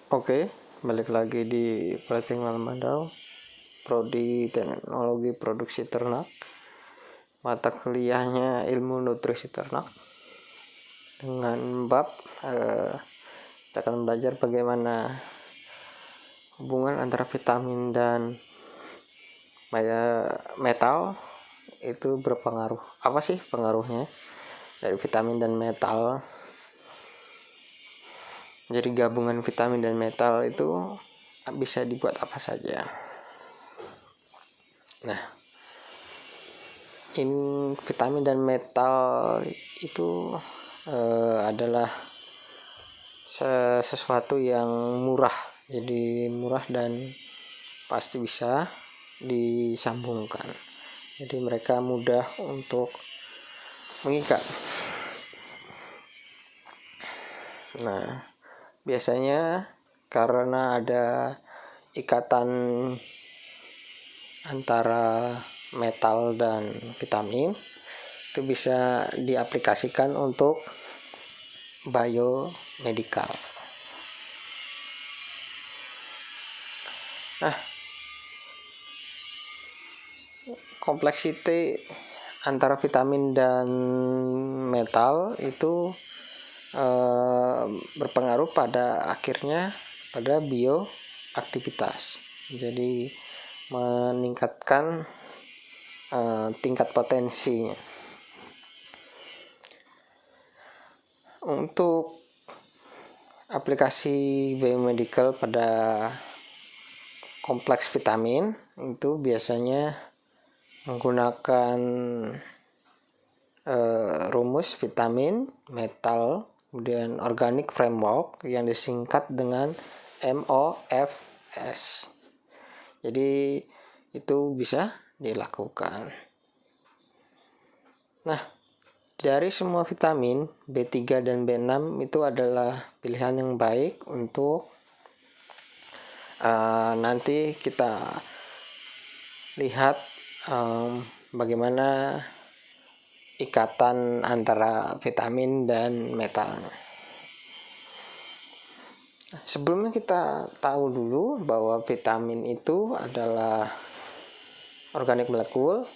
Oke, balik lagi di Pelatihan Mandau, Prodi Teknologi Produksi Ternak. Mata kuliahnya Ilmu Nutrisi Ternak. Dengan bab kita akan belajar bagaimana hubungan antara vitamin dan metal itu berpengaruh. Apa sih pengaruhnya dari vitamin dan metal? Jadi gabungan vitamin dan metal itu bisa dibuat apa saja. Nah, vitamin dan metal itu adalah sesuatu yang murah. Jadi murah dan pasti bisa disambungkan. Jadi mereka mudah untuk mengikat. Nah, biasanya karena ada ikatan antara metal dan vitamin, itu bisa diaplikasikan untuk biomedical. Nah, kompleksiti antara vitamin dan metal itu berpengaruh pada akhirnya pada bioaktivitas. Jadi meningkatkan tingkat potensinya. Untuk aplikasi biomedical pada kompleks vitamin itu biasanya menggunakan rumus vitamin, metal, kemudian organic framework yang disingkat dengan MOFS. Jadi itu bisa dilakukan. Nah, dari semua vitamin B3 dan B6 itu adalah pilihan yang baik untuk nanti kita lihat bagaimana ikatan antara vitamin dan metal. Sebelumnya kita tahu dulu bahwa vitamin itu adalah organik molekul,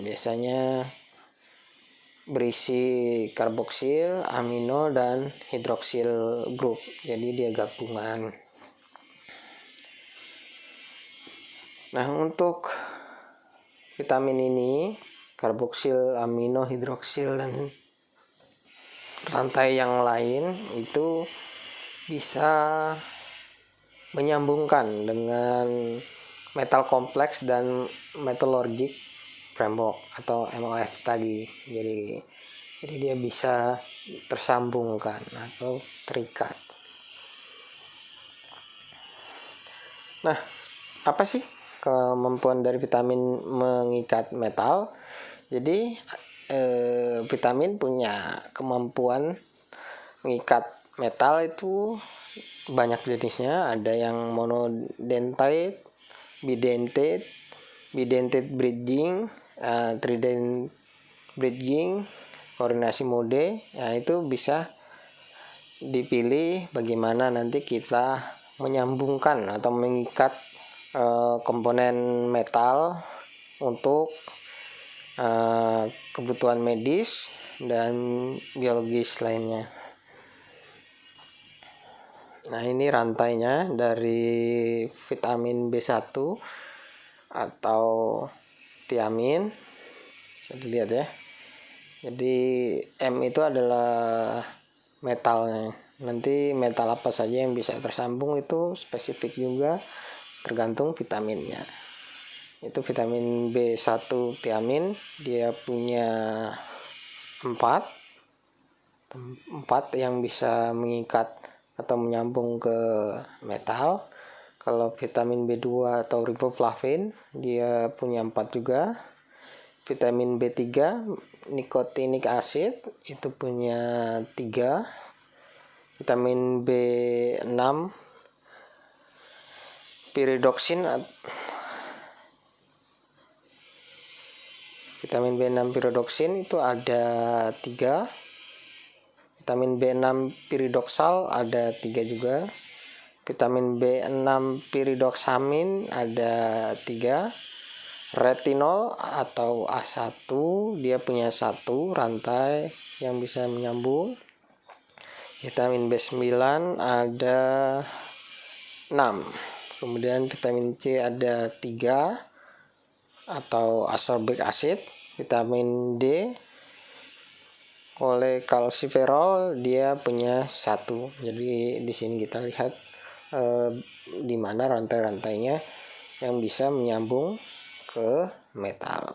biasanya berisi karboksil, amino, dan hidroksil grup. Jadi dia gabungan. Nah, untuk vitamin ini, karboksil, amino, hidroksil, dan rantai yang lain itu bisa menyambungkan dengan metal kompleks dan metallurgic framework atau MOF tadi. Jadi dia bisa tersambungkan atau terikat. Nah, apa sih kemampuan dari vitamin mengikat metal? Jadi vitamin punya kemampuan mengikat metal itu banyak jenisnya. Ada yang monodentate, bidentate, bridging, trident bridging, koordinasi mode. Nah, itu bisa dipilih bagaimana nanti kita menyambungkan atau mengikat komponen metal untuk kebutuhan medis dan biologis lainnya. Nah, ini rantainya dari vitamin B1 atau thiamin. Bisa dilihat ya. Jadi M itu adalah metalnya. Nanti metal apa saja yang bisa tersambung itu spesifik juga, tergantung vitaminnya. Itu vitamin B1 thiamin, dia punya 4 yang bisa mengikat atau menyambung ke metal. Kalau vitamin B2 atau riboflavin, dia punya 4 juga. Vitamin B3 nicotinic acid itu punya 3. Vitamin B6 pyridoxine, vitamin B6 pyridoxine itu ada 3. Vitamin B6 pyridoxal ada 3 juga. vitamin B6 piridoksamin ada 3, retinol atau A1 dia punya 1 rantai yang bisa menyambung. Vitamin B9 ada 6. Kemudian vitamin C ada 3 atau ascorbic acid. Vitamin D kolekalsiferol dia punya 1. Jadi di sini kita lihat di mana rantai-rantainya yang bisa menyambung ke metal.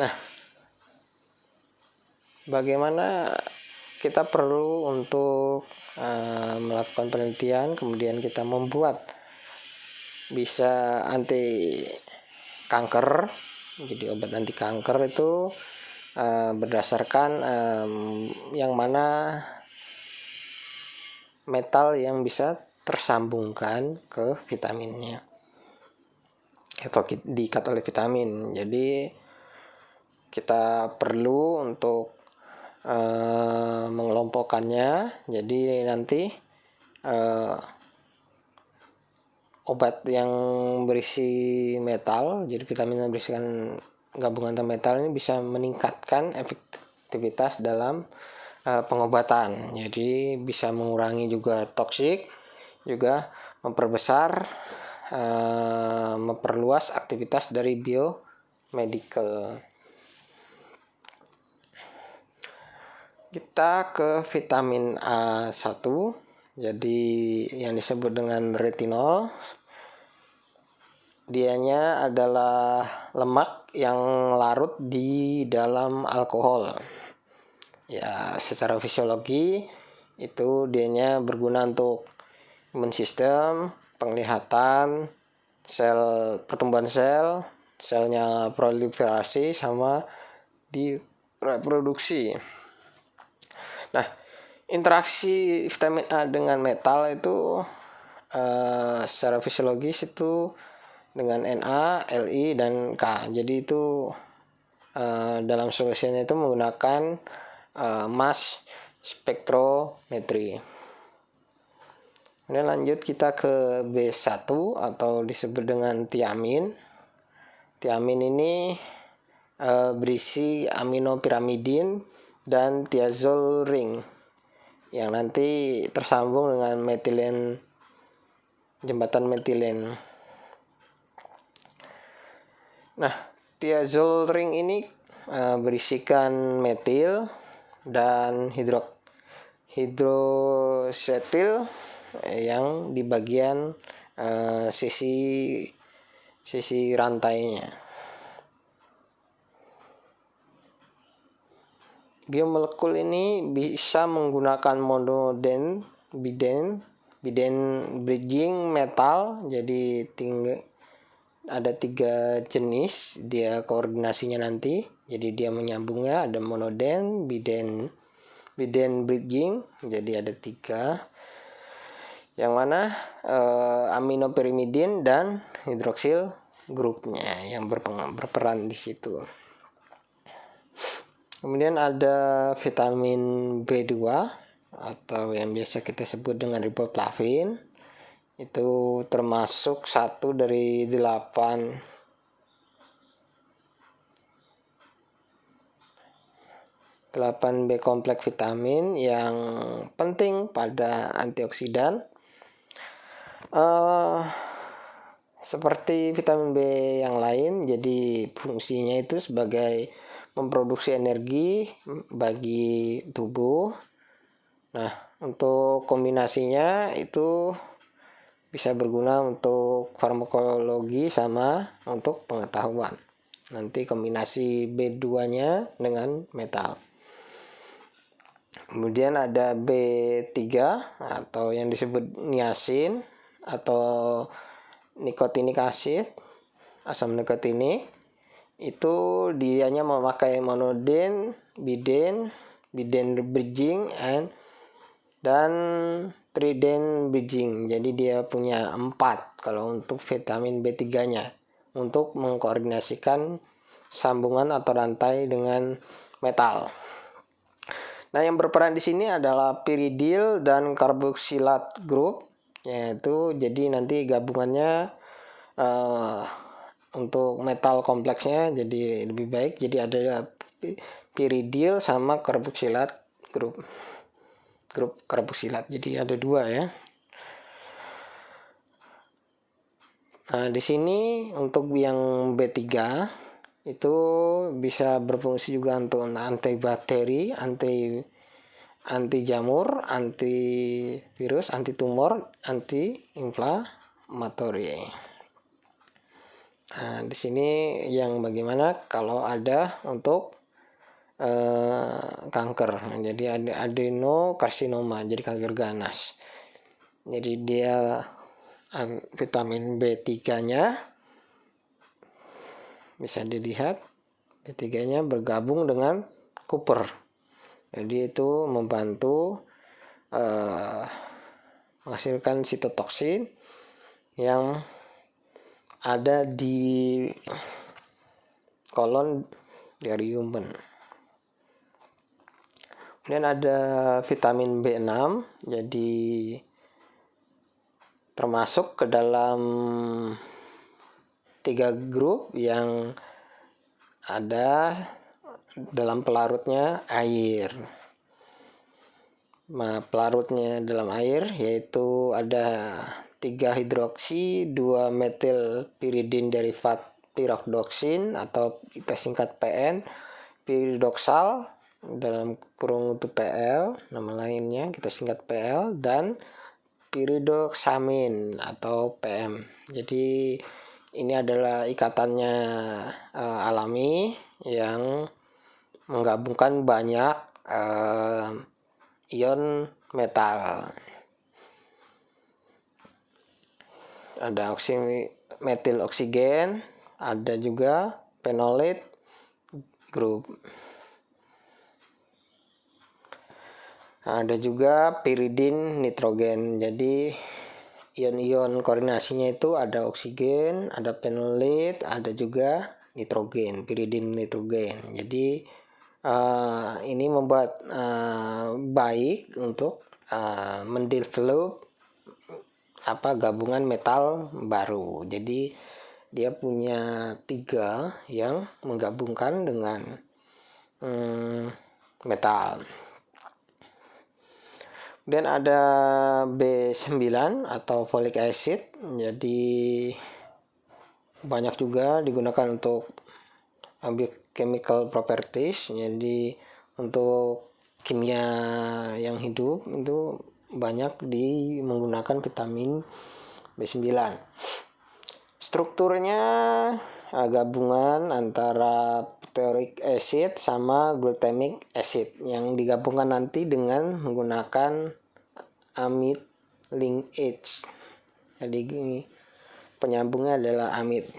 Nah, bagaimana kita perlu untuk melakukan penelitian, kemudian kita membuat bisa anti kanker. Jadi obat anti kanker itu berdasarkan yang mana metal yang bisa tersambungkan ke vitaminnya atau diikat oleh vitamin. Jadi kita perlu untuk mengelompokkannya. Jadi nanti obat yang berisi metal, jadi vitamin yang berisikan gabungan metal ini bisa meningkatkan efektivitas dalam pengobatan. Jadi bisa mengurangi juga toksik, juga memperbesar, memperluas aktivitas dari biomedical. Kita ke vitamin A1, jadi yang disebut dengan retinol. Dianya adalah lemak yang larut di dalam alkohol. Ya, secara fisiologi itu dianya berguna untuk imun sistem, penglihatan, pertumbuhan selnya proliferasi sama di reproduksi. Nah, interaksi vitamin A dengan metal itu secara fisiologis itu dengan Na, Li, dan K. Jadi itu dalam solusinya itu menggunakan mass spektrometri. Kemudian lanjut kita ke B1 atau disebut dengan tiamin. Tiamin ini berisi aminopiramidin dan thiazol ring yang nanti tersambung dengan metilen, jembatan metilen. Nah, thiazol ring ini berisikan metil dan hidrosetil yang di bagian sisi rantainya. Biomolekul ini bisa menggunakan monoden, biden bridging metal. Jadi ada 3 jenis dia koordinasinya nanti. Jadi dia menyambungnya ada monoden, biden bridging. Jadi ada 3. Yang mana aminopirimidin dan hidroksil grupnya yang berperan di situ. Kemudian ada vitamin B2 atau yang biasa kita sebut dengan riboflavin. Itu termasuk 1 dari 8 B kompleks vitamin yang penting pada antioksidan. Seperti vitamin B yang lain, jadi fungsinya itu sebagai memproduksi energi bagi tubuh. Nah, untuk kombinasinya itu bisa berguna untuk farmakologi sama untuk pengetahuan. Nanti kombinasi B2-nya dengan metal. Kemudian ada B3 atau yang disebut niacin atau nikotinik acid, asam nikotinik. Itu dianya memakai monoden, biden bridging dan triden bridging. Jadi dia punya 4 kalau untuk vitamin B3-nya untuk mengkoordinasikan sambungan atau rantai dengan metal. Nah, yang berperan di sini adalah piridil dan karboksilat grup, yaitu jadi nanti gabungannya untuk metal kompleksnya jadi lebih baik. Jadi ada piridil sama karboksilat grup karboksilat. Jadi ada dua ya. Nah, di sini untuk yang B3 itu bisa berfungsi juga untuk anti bakteri, anti jamur, anti virus, anti tumor, anti inflamatori. Nah, di sini yang bagaimana kalau ada untuk kanker. Jadi ada adenokarsinoma, jadi kanker ganas. Jadi dia vitamin B3-nya bisa dilihat, B3-nya bergabung dengan Cooper. Jadi itu membantu menghasilkan sitotoksin yang ada di kolon dari human. Kemudian ada vitamin B6, jadi termasuk ke dalam 3 grup yang ada dalam pelarutnya air. Nah, pelarutnya dalam air yaitu ada 3 hidroksi, 2 metil piridin derivat piroxdoksin atau kita singkat PN, piridoksal dalam kurung itu PL, nama lainnya kita singkat PL, dan piridoksamin atau PM. Jadi ini adalah ikatannya alami yang menggabungkan banyak ion metal. Ada metil oksigen, ada juga phenolate group. Ada juga piridin nitrogen. Jadi ion-ion koordinasinya itu ada oksigen, ada phenolate, ada juga nitrogen, piridin nitrogen. Jadi ini membuat baik untuk mendevelop gabungan metal baru. Jadi dia punya 3 yang menggabungkan dengan metal. Dan ada B9 atau folic acid. Jadi banyak juga digunakan untuk biochemical properties. Jadi untuk kimia yang hidup itu banyak menggunakan vitamin B9. Strukturnya gabungan antara butyric acid sama glutamic acid yang digabungkan nanti dengan menggunakan amide linkage. Jadi ini penyambungnya adalah amide.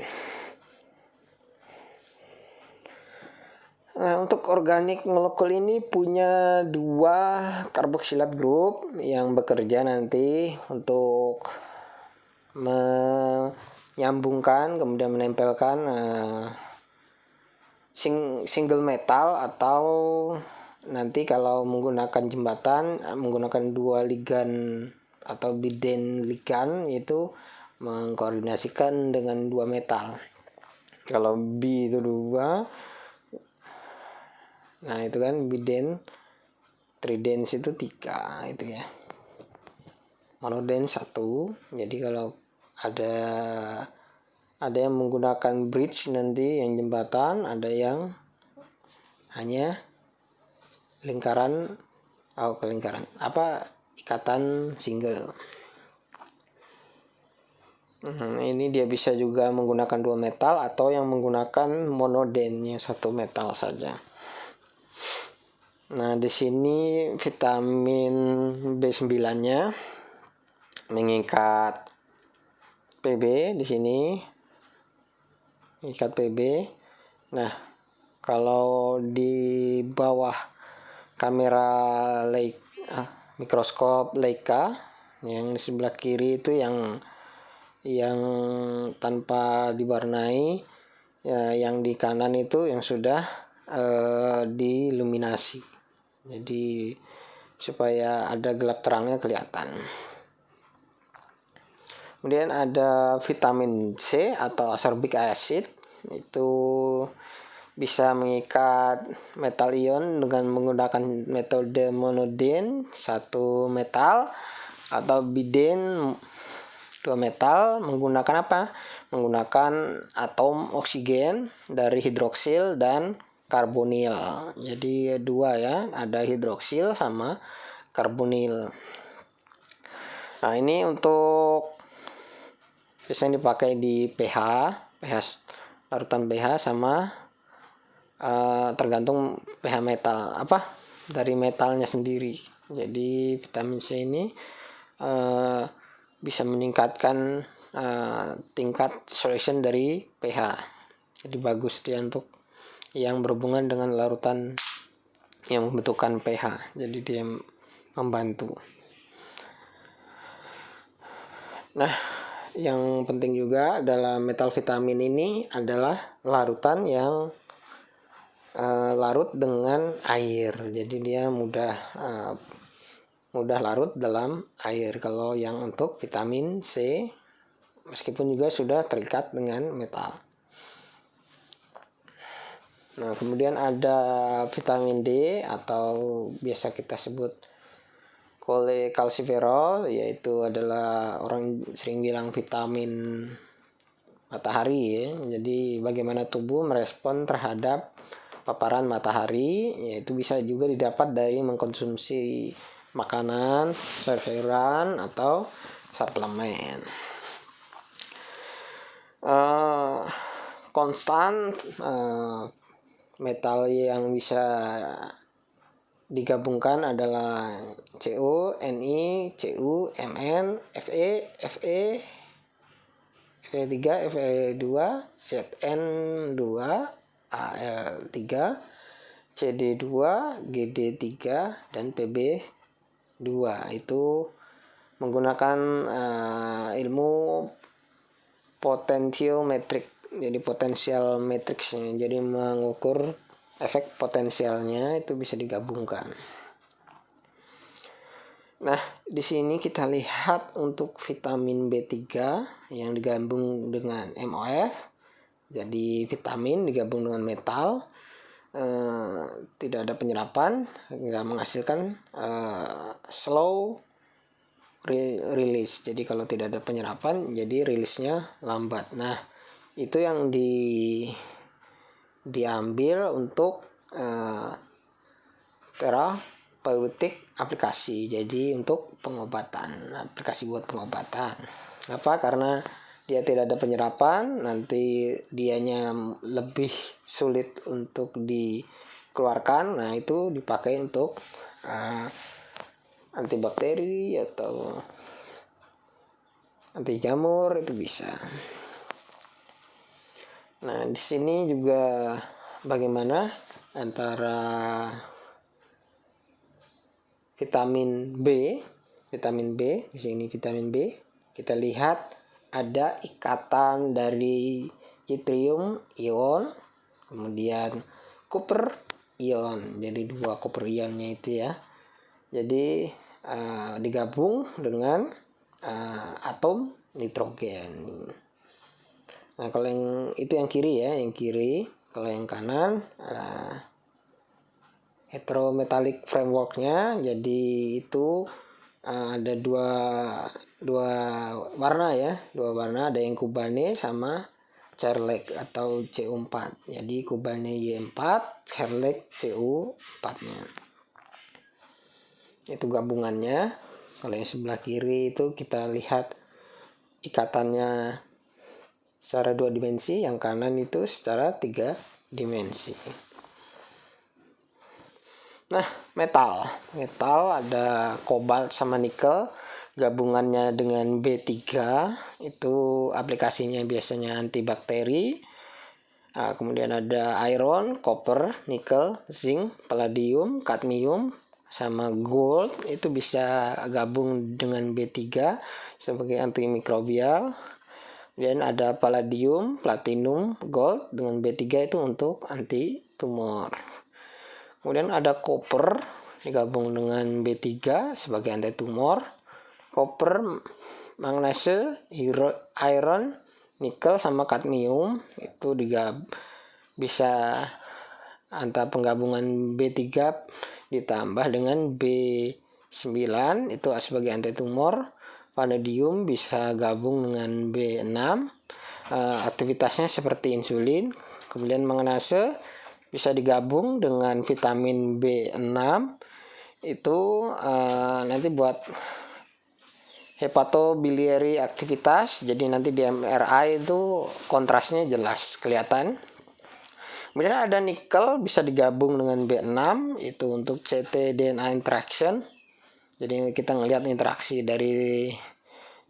Nah, untuk organik molekul ini punya 2 karboksilat grup yang bekerja nanti untuk menyambungkan kemudian menempelkan single metal, atau nanti kalau menggunakan jembatan menggunakan 2 ligan atau biden ligan, itu mengkoordinasikan dengan 2 metal. Kalau B itu 2, nah itu kan biden, tridens itu 3 itu ya. Monodens 1. Jadi kalau ada yang menggunakan bridge nanti yang jembatan, ada yang hanya ikatan single. Ini dia bisa juga menggunakan 2 metal atau yang menggunakan monodennya 1 metal saja. Nah, di sini vitamin B9-nya mengikat PB di sini. Ikat PB. Nah, kalau di bawah kamera mikroskop Leica yang di sebelah kiri itu yang tanpa diwarnai, ya, yang di kanan itu yang sudah diiluminasi. Jadi supaya ada gelap terangnya kelihatan. Kemudian ada vitamin C atau ascorbic acid, itu bisa mengikat metal ion dengan menggunakan metode monodene 1 metal atau bidene 2 metal. Menggunakan apa? Menggunakan atom oksigen dari hidroksil dan karbonil. Jadi dua ya, ada hidroksil sama karbonil. Nah, ini untuk biasanya dipakai di pH larutan pH sama tergantung pH metal dari metalnya sendiri. Jadi vitamin C ini bisa meningkatkan tingkat solution dari pH. Jadi bagus dia untuk yang berhubungan dengan larutan yang membentukkan pH. Jadi dia membantu. Nah, yang penting juga dalam metal vitamin ini adalah larutan yang larut dengan air. Jadi dia mudah larut dalam air. Kalau yang untuk vitamin C, meskipun juga sudah terikat dengan metal. Nah, kemudian ada vitamin D atau biasa kita sebut cholecalciferol, yaitu adalah orang sering bilang vitamin matahari ya. Jadi bagaimana tubuh merespon terhadap paparan matahari, yaitu bisa juga didapat dari mengkonsumsi makanan, sayur-sayuran atau suplemen. Konstan metal yang bisa digabungkan adalah Cu, Ni, Cu, Mn, Fe, Fe3, Fe2, Zn2, Al3, Cd2, Gd3, dan Pb2. Itu menggunakan ilmu potentiometrik. Jadi potensial matrix, jadi mengukur efek potensialnya itu bisa digabungkan. Nah, di sini kita lihat untuk vitamin B3 yang digabung dengan MOF. Jadi vitamin digabung dengan metal, tidak ada penyerapan, nggak menghasilkan slow release. Jadi kalau tidak ada penyerapan, jadi rilisnya lambat. Nah, itu yang diambil untuk terapeutik aplikasi. Jadi untuk pengobatan, aplikasi buat pengobatan. Karena dia tidak ada penyerapan, nanti dianya lebih sulit untuk dikeluarkan. Nah, itu dipakai untuk antibakteri atau anti jamur, itu bisa. Nah, di sini juga bagaimana antara vitamin B di sini vitamin B, kita lihat ada ikatan dari yttrium ion, kemudian copper ion. Jadi 2 copper ionnya itu ya. Jadi digabung dengan atom nitrogen. Nah, kalau yang kiri ya, yang kiri. Kalau yang kanan heterometallic framework-nya. Jadi itu ada dua warna ya, ada yang Kubane sama Cerlek atau Cu4. Jadi Kubane Y4, Cerlek Cu4-nya. Itu gabungannya. Kalau yang sebelah kiri itu kita lihat ikatannya secara 2 dimensi, yang kanan itu secara 3 dimensi. Nah, metal ada kobalt sama nikel, gabungannya dengan B3 itu aplikasinya biasanya antibakteri. Kemudian ada iron, copper, nikel, zinc, palladium, kadmium sama gold, itu bisa gabung dengan B3 sebagai antimikrobial. Dan ada palladium, platinum, gold dengan B3 itu untuk anti tumor. Kemudian ada copper digabung dengan B3 sebagai antitumor. Koper, magnesium, iron, nikel sama kadmium itu bisa antara penggabungan B3 ditambah dengan B9 itu sebagai antitumor. Vanadium bisa gabung dengan B6, aktivitasnya seperti insulin. Kemudian magnesium bisa digabung dengan vitamin B6 itu nanti buat hepatobiliary aktivitas. Jadi nanti di MRI itu kontrasnya jelas kelihatan. Kemudian ada nikel bisa digabung dengan B6 itu untuk ctDNA interaction. Jadi kita ngelihat interaksi dari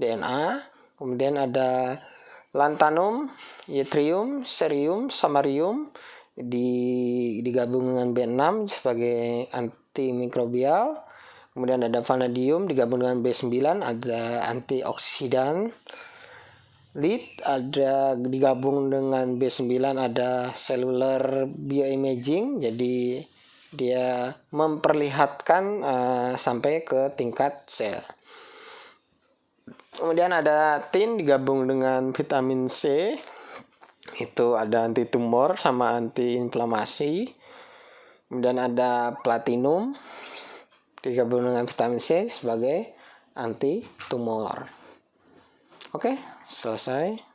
DNA. Kemudian ada lanthanum, yttrium, cerium, samarium digabung dengan B6 sebagai antimikrobial. Kemudian ada vanadium digabung dengan B9 ada antioksidan. Lead ada digabung dengan B9 ada cellular bioimaging, jadi dia memperlihatkan sampai ke tingkat sel. Kemudian ada tin digabung dengan vitamin C, itu ada antitumor sama antiinflamasi. Kemudian ada platinum digabung dengan vitamin C sebagai antitumor. Oke, selesai.